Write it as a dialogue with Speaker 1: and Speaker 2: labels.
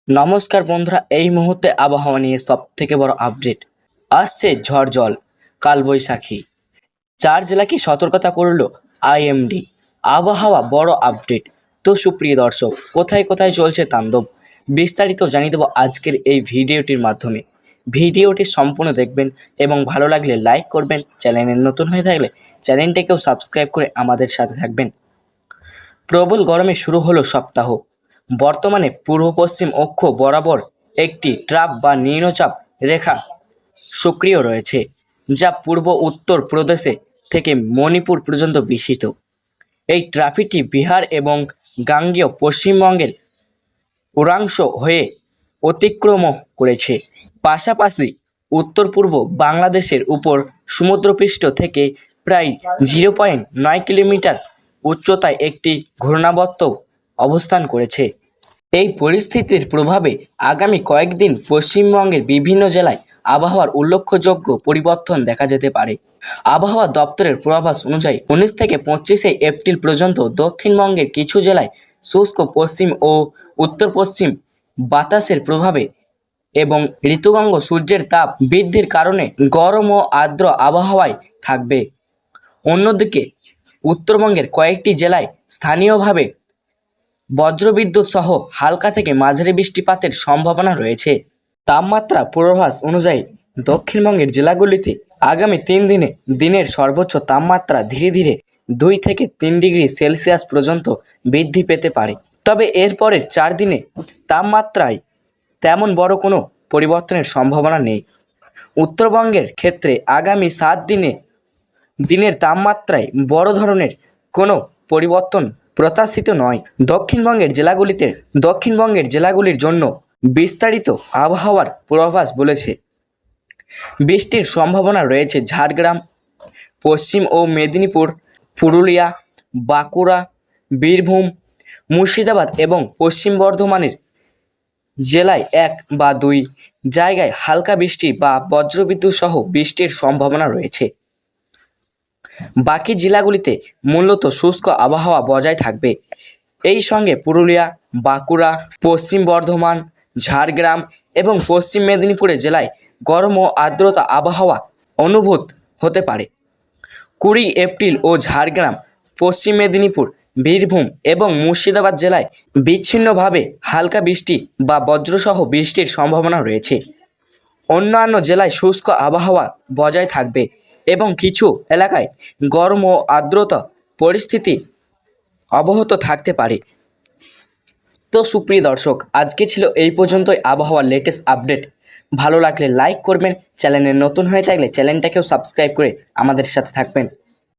Speaker 1: নমস্কার বন্ধুরা, এই মুহূর্তে আবহাওয়া নিয়ে সব থেকে বড় আপডেট আসছে। ঝড় জল কালবৈশাখী, 4 জেলাকে সতর্কতা করলো আইএমডি। আবহাওয়া বড় আপডেট। তো সুপ্রিয় দর্শক, কোথায় কোথায় চলছে তাণ্ডব, বিস্তারিত জানিয়ে দেবো আজকের এই ভিডিওটির মাধ্যমে। ভিডিওটি সম্পূর্ণ দেখবেন এবং ভালো লাগলে লাইক করবেন। চ্যানেলে নতুন হয়ে থাকলে চ্যানেলটিকেও সাবস্ক্রাইব করে আমাদের সাথে থাকবেন। প্রবল গরমে শুরু হলো সপ্তাহ। বর্তমানে পূর্ব পশ্চিম অক্ষ বরাবর একটি ট্রাপ বা নিম্নচাপ রেখা সক্রিয় রয়েছে, যা পূর্ব উত্তর প্রদেশে থেকে মণিপুর পর্যন্ত বিস্তৃত। এই ট্রাফিকটি বিহার এবং গাঙ্গেয় পশ্চিমবঙ্গের উড়াংশ হয়ে অতিক্রম করেছে। পাশাপাশি উত্তর পূর্ব বাংলাদেশের উপর সমুদ্রপৃষ্ঠ থেকে প্রায় 0.9 কিলোমিটার উচ্চতায় একটি ঘূর্ণাবর্ত অবস্থান করেছে। এই পরিস্থিতির প্রভাবে আগামী কয়েকদিন পশ্চিমবঙ্গের বিভিন্ন জেলায় আবহাওয়ার উল্লেখযোগ্য পরিবর্তন দেখা যেতে পারে। আবহাওয়া দপ্তরের পূর্বাভাস অনুযায়ী 19 থেকে 25 এপ্রিল পর্যন্ত দক্ষিণবঙ্গের কিছু জেলায় শুষ্ক পশ্চিম ও উত্তর পশ্চিম বাতাসের প্রভাবে এবং ঋতুগঙ্গ সূর্যের তাপ বৃদ্ধির কারণে গরম ও আর্দ্র আবহাওয়ায় থাকবে। অন্যদিকে উত্তরবঙ্গের কয়েকটি জেলায় স্থানীয়ভাবে বজ্রবিদ্যুৎ সহ হালকা থেকে মাঝারি বৃষ্টিপাতের সম্ভাবনা রয়েছে। তাপমাত্রা পূর্বাভাস অনুযায়ী দক্ষিণবঙ্গের জেলাগুলিতে আগামী 3 দিনে দিনের সর্বোচ্চ তাপমাত্রা ধীরে ধীরে 2 থেকে 3 ডিগ্রি সেলসিয়াস পর্যন্ত বৃদ্ধি পেতে পারে। তবে এরপরের 4 দিনে তাপমাত্রায় তেমন বড় কোনো পরিবর্তনের সম্ভাবনা নেই। উত্তরবঙ্গের ক্ষেত্রে আগামী 7 দিনে দিনের তাপমাত্রায় বড় ধরনের কোনো পরিবর্তন প্রত্যাশিত নয়। দক্ষিণবঙ্গের জেলাগুলির জন্য বিস্তারিত আবহাওয়ার পূর্বাভাস বলেছে, বৃষ্টির সম্ভাবনা রয়েছে ঝাড়গ্রাম, পশ্চিম ও মেদিনীপুর, পুরুলিয়া, বাঁকুড়া, বীরভূম, মুর্শিদাবাদ এবং পশ্চিম বর্ধমানের জেলায় 1 বা 2 জায়গায় হালকা বৃষ্টি বা বজ্রবিদ্যুৎ সহ বৃষ্টির সম্ভাবনা রয়েছে। বাকি জেলাগুলিতে মূলত শুষ্ক আবহাওয়া বজায় থাকবে। এই সঙ্গে পুরুলিয়া, বাঁকুড়া, পশ্চিম বর্ধমান, ঝাড়গ্রাম এবং পশ্চিম মেদিনীপুরের জেলায় গরম ও আর্দ্রতা আবহাওয়া অনুভূত হতে পারে। 20 এপ্রিল ও ঝাড়গ্রাম, পশ্চিম মেদিনীপুর, বীরভূম এবং মুর্শিদাবাদ জেলায় বিচ্ছিন্নভাবে হালকা বৃষ্টি বা বজ্রসহ বৃষ্টির সম্ভাবনা রয়েছে। অন্যান্য জেলায় শুষ্ক আবহাওয়া বজায় থাকবে এবং কিছু এলাকায় গরম ও আর্দ্রতা পরিস্থিতি অব্যাহত থাকতে পারে। তো সুপ্রিয় দর্শক, আজকে ছিল এই পর্যন্তই আবহাওয়ার লেটেস্ট আপডেট। ভালো লাগলে লাইক করবেন, চ্যানেলে নতুন হয়ে থাকলে চ্যানেলটাকেও সাবস্ক্রাইব করে আমাদের সাথে থাকবেন।